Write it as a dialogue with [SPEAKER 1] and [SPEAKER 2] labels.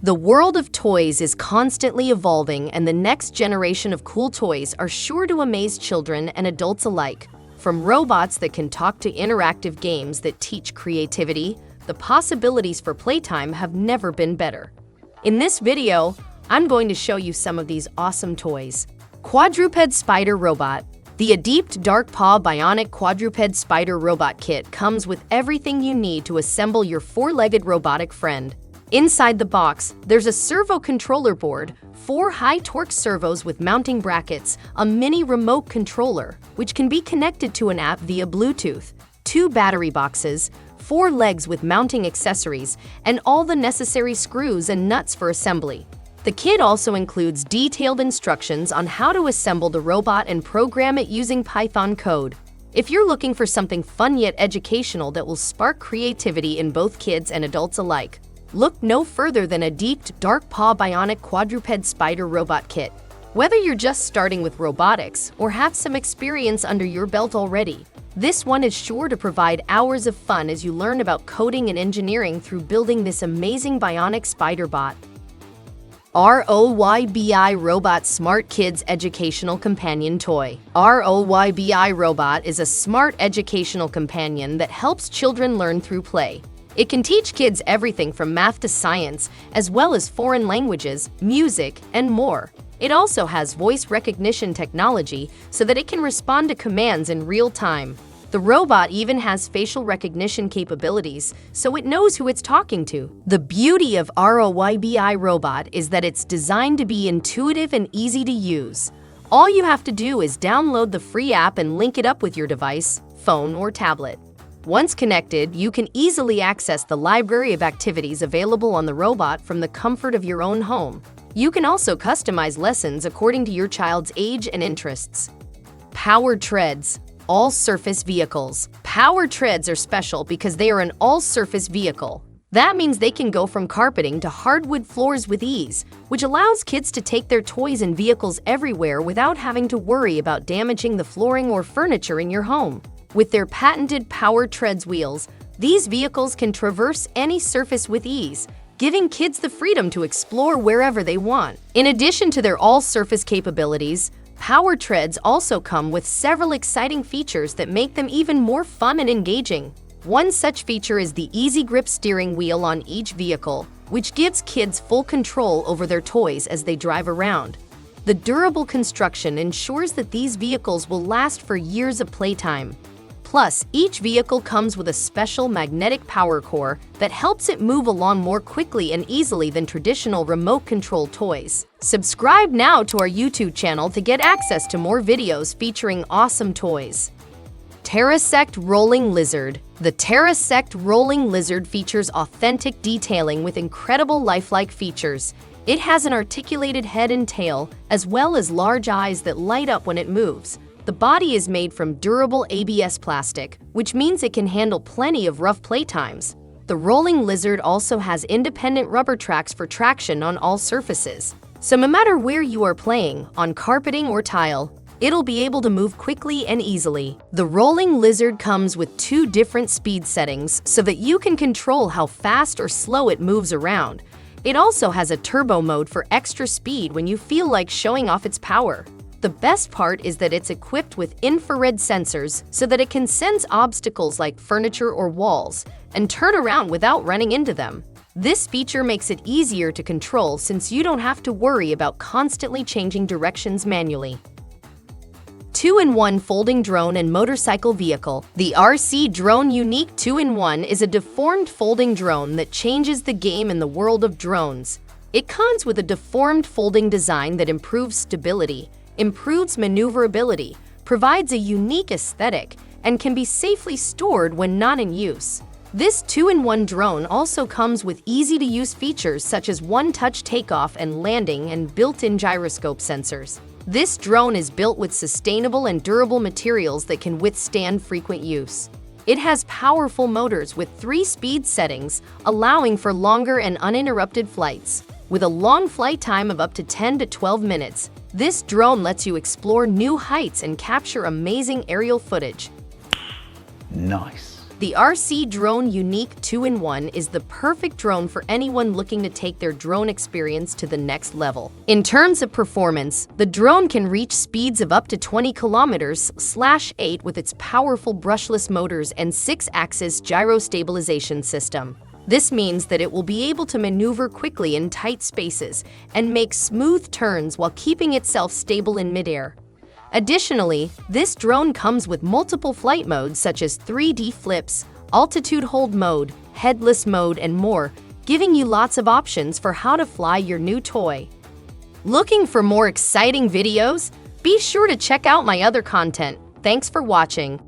[SPEAKER 1] The world of toys is constantly evolving, and the next generation of cool toys are sure to amaze children and adults alike. From robots that can talk to interactive games that teach creativity, the possibilities for playtime have never been better. In this video, I'm going to show you some of these awesome toys. Quadruped Spider Robot. The Adept Dark Paw Bionic Quadruped Spider Robot Kit comes with everything you need to assemble your four-legged robotic friend. Inside the box, there's a servo controller board, 4 high-torque servos with mounting brackets, a mini remote controller, which can be connected to an app via Bluetooth, 2 battery boxes, 4 legs with mounting accessories, and all the necessary screws and nuts for assembly. The kit also includes detailed instructions on how to assemble the robot and program it using Python code. If you're looking for something fun yet educational that will spark creativity in both kids and adults alike, look no further than Adept Dark Paw Bionic Quadruped Spider Robot Kit. Whether you're just starting with robotics or have some experience under your belt already, this one is sure to provide hours of fun as you learn about coding and engineering through building this amazing bionic spider bot. Roybi Robot Smart Kids Educational Companion Toy. Roybi Robot is a smart educational companion that helps children learn through play. It can teach kids everything from math to science, as well as foreign languages, music, and more. It also has voice recognition technology so that it can respond to commands in real time. The robot even has facial recognition capabilities, so it knows who it's talking to. The beauty of Roybi Robot is that it's designed to be intuitive and easy to use. All you have to do is download the free app and link it up with your device, phone, or tablet. Once connected, you can easily access the library of activities available on the robot from the comfort of your own home. You can also customize lessons according to your child's age and interests. Powered Treads. All-surface vehicles. Powered treads are special because they are an all-surface vehicle. That means they can go from carpeting to hardwood floors with ease, which allows kids to take their toys and vehicles everywhere without having to worry about damaging the flooring or furniture in your home. With their patented Powered Treads wheels, these vehicles can traverse any surface with ease, giving kids the freedom to explore wherever they want. In addition to their all-surface capabilities, Powered Treads also come with several exciting features that make them even more fun and engaging. One such feature is the easy grip steering wheel on each vehicle, which gives kids full control over their toys as they drive around. The durable construction ensures that these vehicles will last for years of playtime. Plus, each vehicle comes with a special magnetic power core that helps it move along more quickly and easily than traditional remote-controlled toys. Subscribe now to our YouTube channel to get access to more videos featuring awesome toys. Terrasect Rolling Lizard. The Terrasect Rolling Lizard features authentic detailing with incredible lifelike features. It has an articulated head and tail, as well as large eyes that light up when it moves. The body is made from durable ABS plastic, which means it can handle plenty of rough playtimes. The Rolling Lizard also has independent rubber tracks for traction on all surfaces. So no matter where you are playing, on carpeting or tile, it'll be able to move quickly and easily. The Rolling Lizard comes with 2 different speed settings so that you can control how fast or slow it moves around. It also has a turbo mode for extra speed when you feel like showing off its power. The best part is that it's equipped with infrared sensors so that it can sense obstacles like furniture or walls and turn around without running into them. This feature makes it easier to control since you don't have to worry about constantly changing directions manually. 2-in-1 Folding Drone and Motorcycle Vehicle. The RC Drone Unique 2-in-1 is a deformed folding drone that changes the game in the world of drones. It comes with a deformed folding design that improves stability, improves maneuverability, provides a unique aesthetic, and can be safely stored when not in use. This 2-in-1 drone also comes with easy-to-use features such as one-touch takeoff and landing and built-in gyroscope sensors. This drone is built with sustainable and durable materials that can withstand frequent use. It has powerful motors with 3 speed settings, allowing for longer and uninterrupted flights. With a long flight time of up to 10 to 12 minutes, this drone lets you explore new heights and capture amazing aerial footage.
[SPEAKER 2] Nice.
[SPEAKER 1] The RC Drone Unique 2-in-1 is the perfect drone for anyone looking to take their drone experience to the next level. In terms of performance, the drone can reach speeds of up to 20 km/8 with its powerful brushless motors and 6-axis gyro stabilization system. This means that it will be able to maneuver quickly in tight spaces and make smooth turns while keeping itself stable in midair. Additionally, this drone comes with multiple flight modes such as 3D flips, altitude hold mode, headless mode, and more, giving you lots of options for how to fly your new toy. Looking for more exciting videos? Be sure to check out my other content. Thanks for watching.